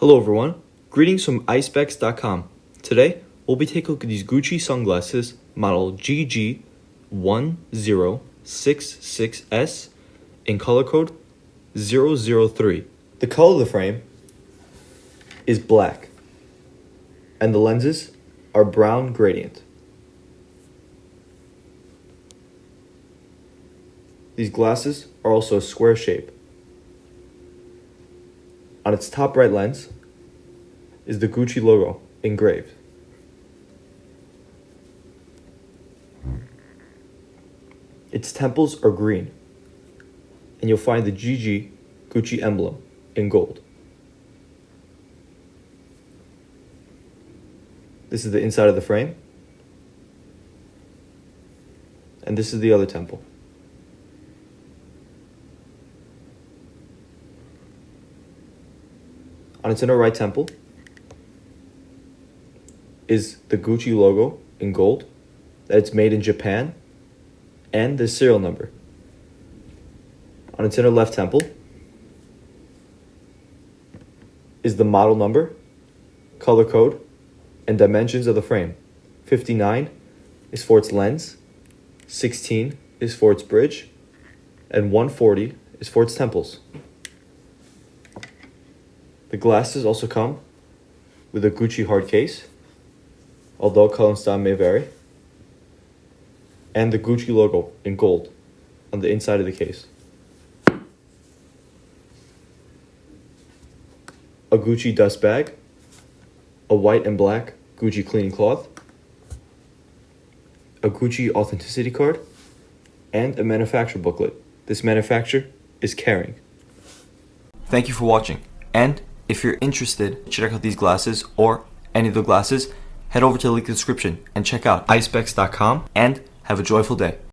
Hello everyone, greetings from Eyespecs.com. Today, we'll be taking a look at these Gucci sunglasses, model GG1066S in color code 003. The color of the frame is black, and the lenses are brown gradient. These glasses are also a square shape. On its top right lens is the Gucci logo engraved. Its temples are green, and you'll find the GG Gucci emblem in gold. This is the inside of the frame, and this is the other temple. On its inner right temple is the Gucci logo in gold, that it's made in Japan, and the serial number. On its inner left temple is the model number, color code, and dimensions of the frame. 59 is for its lens, 16 is for its bridge, and 140 is for its temples. The glasses also come with a Gucci hard case, although color and style may vary, and the Gucci logo in gold on the inside of the case. A Gucci dust bag, a white and black Gucci cleaning cloth, a Gucci authenticity card, and a manufacturer booklet. This manufacturer is Kering. Thank you for watching, and if you're interested to check out these glasses or any of the glasses, head over to the link in the description and check out Eyespecs.com and have a joyful day.